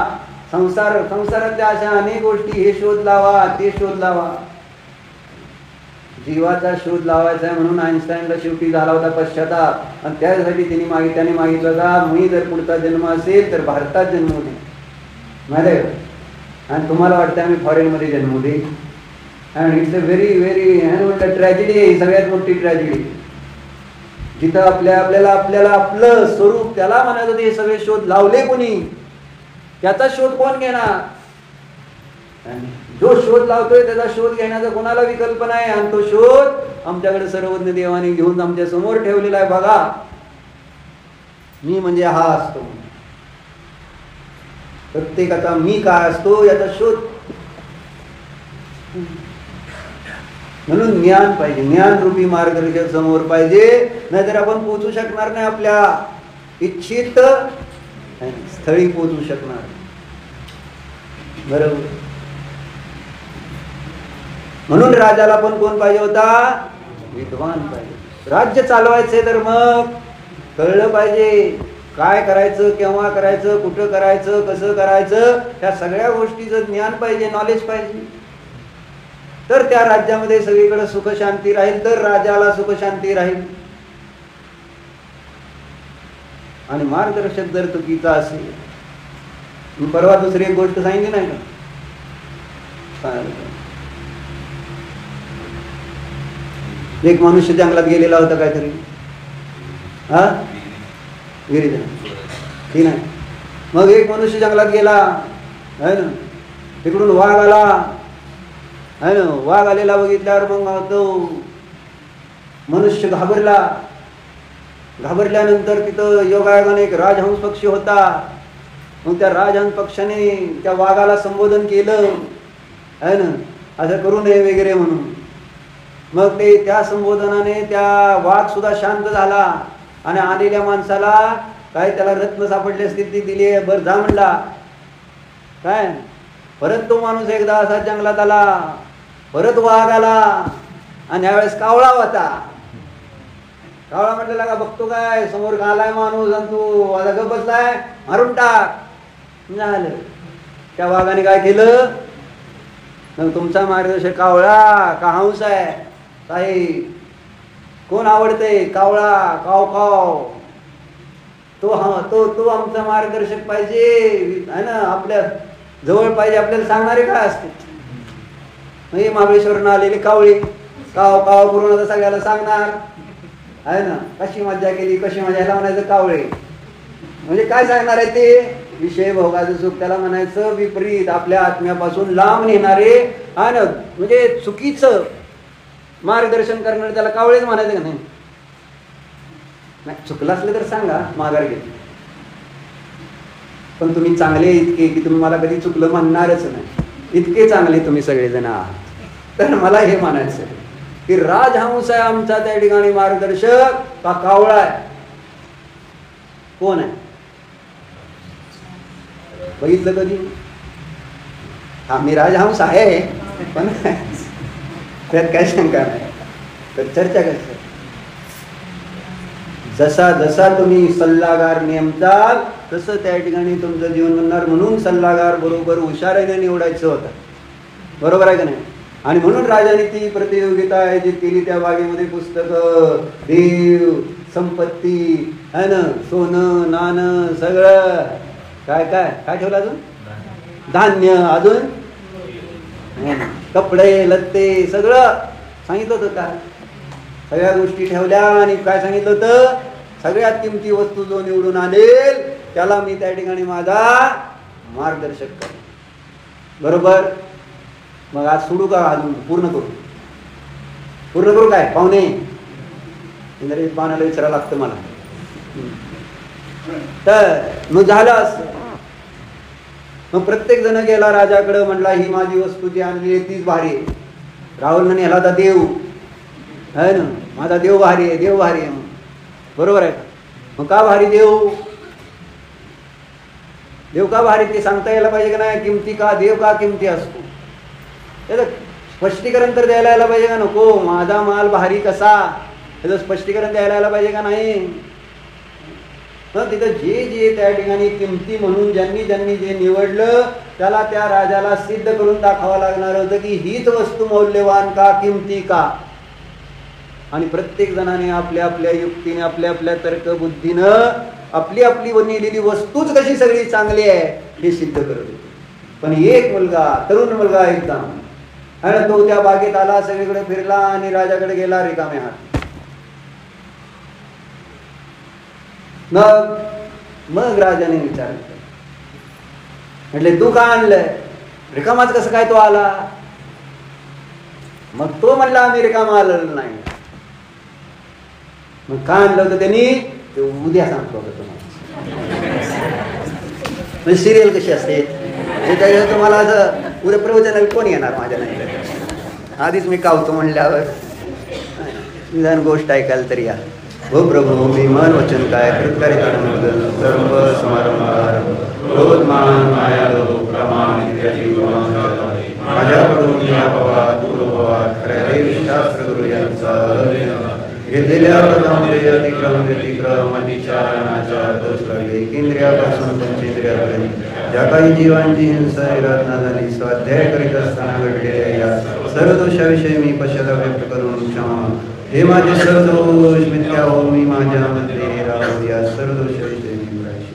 संसारातल्या अशा अनेक गोष्टी, हे शोध लावा ते शोध लावा. जीवाचा शोध लावायचा आहे म्हणून आईन्स्टाईनला शेवटी झाला होता पश्चाताप. आणि त्यासाठी त्याने मागितलं का मी जर पुढचा जन्म असेल तर भारतात जन्मू नये. माहिती आहे. आणि तुम्हाला वाटतं आम्ही फॉरेनमध्ये जन्मू दे. And it's a very very tragedy आहे, सगळ्यात मोठी ट्रॅजेडी. जिथं आपल्याला आपलं स्वरूप त्याला म्हणायचं होते. हे सगळे शोध लावले कोणी, त्याचा शोध कोण घेणार. जो शोध लावतोय त्याचा शोध घेण्याचा कोणाला विकल्पना आहे. आणि तो शोध आमच्याकडे सर्वज्ञ देवाने घेऊन आमच्या समोर ठेवलेला आहे. बघा मी म्हणजे हा असतो. प्रत्येकाचा मी काय असतो याचा शोध. म्हणून ज्ञान पाहिजे, ज्ञान रूपी मार्गदर्शक समोर पाहिजे. नाहीतर आपण पोहोचू शकणार नाही आपल्या इच्छित स्थळी पोहोचू शकणार. बरोबर. म्हणून राजाला पण कोण पाहिजे होता, विद्वान पाहिजे. राज्य चालवायचे तर मग कळलं पाहिजे काय करायचं, केव्हा करायचं, कुठं करायचं, कसं करायचं. त्या सगळ्या गोष्टीचं ज्ञान पाहिजे, नॉलेज पाहिजे. तर त्या राज्यामध्ये सगळीकडे सुख शांती राहील, तर राजाला सुख शांती राहील. आणि मार्गदर्शक जर चुकीचा असेल, मी परवा दुसरी एक गोष्ट सांगितली नाही का, एक मनुष्य जंगलात गेलेला होता काहीतरी, हा गिरीजा ठीक आहे. मग एक मनुष्य जंगलात गेला आहे ना, तिकडून वाघ आला आहे ना. वाघ आलेला बघितल्यावर मग तो मनुष्य घाबरला. घाबरल्यानंतर तिथं योगायोगाने एक राजहंस पक्षी होता. मग त्या राजहंस पक्षाने त्या वाघाला संबोधन केलं आहे ना, असं करू नये वगैरे म्हणून. मग ते त्या संबोधनाने त्या वाघ सुद्धा शांत झाला. आणि आलेल्या माणसाला काय त्याला रत्न सापडले असतील ती दिली, बरं जा म्हणला काय. परत तो माणूस एकदा असा जंगलात आला, परत वाघ आला. आणि यावेळेस कावळा होता. कावळा म्हटलेला का बघतो काय समोर आलाय माणूस आणि तू आता गप बसलाय, मारून टाक. झालं. त्या वाघाने काय केलं, मग तुमचा मार्गदर्शक कावळा का हंस आहे काही कोण आवडते, कावळा काव काव. तो तो आमचा मार्गदर्शक पाहिजे है ना, आपल्या जवळ पाहिजे. आपल्याला सांगणारे काय असते, म्हणजे महाबळेश्वरनं आलेली कावळी काव काव करून आता सगळ्याला सांगणार आहे ना, कशी मज्जा केली कशी मजा. याला म्हणायचं कावळे म्हणजे काय सांगणार आहे ते, विषय भोगाचं सुख. त्याला म्हणायचं विपरीत, आपल्या आत्म्यापासून लांब नेणारे आहे ना, म्हणजे चुकीचं मार्गदर्शन करणारे त्याला कावळेच म्हणायचं का नाही. चुकलं असलं तर सांगा, माघार घे. पण तुम्ही चांगले इतके की तुम्ही मला कधी चुकलं म्हणणारच नाही. इतके चांगले तुम्ही सगळेजण आहात. तर मला हे म्हणायचं की राजहंस आहे आमचा त्या ठिकाणी मार्गदर्शक का कावळा आहे, कोण आहे. बघितलं कधी. हा मी राजहंस आहे पण त्यात काय शंका नाही. तर चर्चा करतो. जसा जसा तुम्ही सल्लागार नेमताल तसं त्या ठिकाणी तुमचं जीवन बनणार. म्हणून सल्लागार बरोबर हुशारीने निवडायचं होतं. बरोबर आहे का नाही. आणि म्हणून राजाने ती प्रतियोगिता आयोजित केली. त्या बागेमध्ये पुस्तकं, देव, संपत्ती है ना, सोनं नाणं सगळं काय काय काय ठेवलं, अजून धान्य, अजून कपडे लत्ते सगळं सांगितलं होतं का. सगळ्या गोष्टी ठेवल्या. आणि काय सांगितलं होतं, सगळ्यात किमती वस्तू जो निवडून आणेल त्याला मी त्या ठिकाणी माझा मार्गदर्शक करेन. बरोबर. मग आज सोडू का, अजून पूर्ण करू काय पाहुणे. इंद्रिय पाहुण्याला विचारायला लागतं मला. तर मग झालं असं. मग प्रत्येक जण गेला राजाकडे, म्हणला ही माझी वस्तू जी आणली तीच भारी आहे. राहुलने नेला होता देव है ना, माझा देव भारी आहे, देव भारी आहे. बरोबर आहे. मग का भारी देव, देव का भारी ते सांगता यायला पाहिजे का नाही. किमती का, देव का किमती असतो. त्याचं स्पष्टीकरण तर द्यायला यायला पाहिजे का नको? माझा माल भारी कसा, त्याचं स्पष्टीकरण द्यायला यायला पाहिजे का नाही? तिथं जे जे त्या ठिकाणी किमती म्हणून ज्यांनी ज्यांनी जे निवडलं त्याला त्या राजाला सिद्ध करून दाखवावं लागणार होतं की हीच वस्तू मौल्यवान का, किमती का. आणि प्रत्येक जणाने आपल्या आपल्या युक्तीने, आपल्या आपल्या तर्कबुद्धीनं आपली आपली बनलेली वस्तूच कशी सगळी चांगली आहे हे सिद्ध करत होते. पण एक मुलगा, तरुण मुलगा एकदम, आणि तो त्या बागेत आला, सगळीकडे फिरला आणि राजाकडे गेला रिकामे हात. मग राजाने विचारलं, म्हटले तू का आणलंय? रिकामाच कसं काय तो आला? मग तो म्हणला आम्ही रिकामा आलेलो नाही. मग का आणलं होतं त्यांनी? ते उद्या सांगतो होतं तुम्हाला. सिरियल कशी असते त्याच्यावर तुम्हाला असं उद्या प्रवचनाला कोण येणार माझ्या नाही. आधीच मी कावतो म्हणल्यावर निदान गोष्ट ऐकायला तरी या. हो प्रभू, मी मन वचन काय कृतकार्य सर्व समारंभ क्रोध मान माया लोभ प्रमाण माझ्याकडून या पवाद पूर्ववाद खऱ्या शास्त्र गुरु यांचा घेतलेल्या पदामध्ये अतिक्रम व्यतिक्रम अतिचारणाच्या दोष लागले. केंद्रियापासून पंचेंद्रियापर्यंत ज्या काही जीवांची हिंसा इरादना झाली, स्वाध्याय करीत असताना घडलेल्या या सर्व दोषाविषयी मी पश्चाताप व्यक्त करून क्षमा. हे माझे सर्व दोष मिथ्या हो, मी माझ्यामध्ये राहू. या सर्व दोषाविषयी मी प्रायश्चित्त.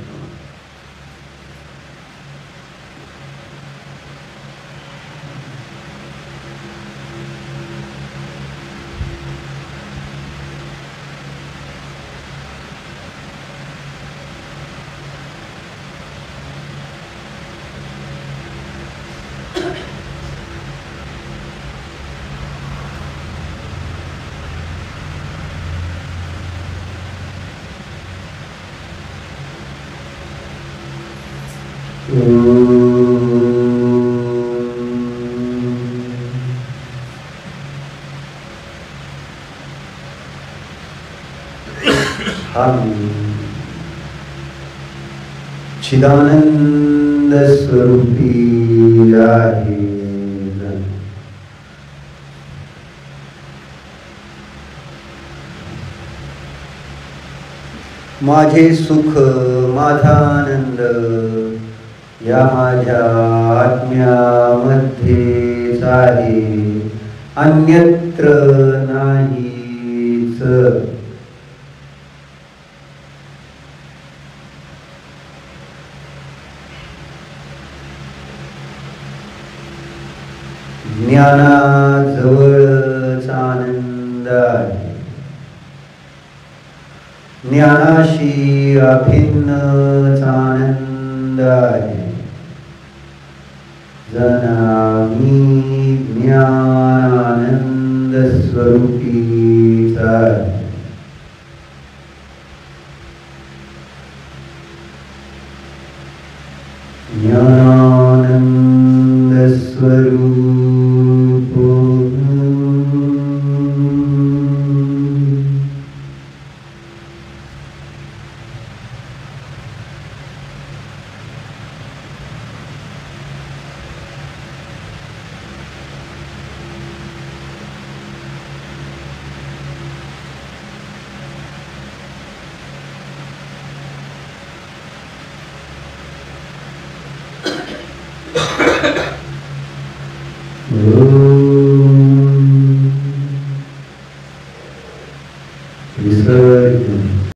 चिदानंद स्वरूपी आहे. माझे सुख, माझा आनंद या माझ्या आत्म्यामध्येच आहे, अन्यत्र नाहीच. ज्ञानाजवळच आनंद आहे, ज्ञानाशी अभिन्नच आनंद आहे. जना मी ज्ञानानंद स्वरूपीच आहे. ज्ञानानंद स्वरूप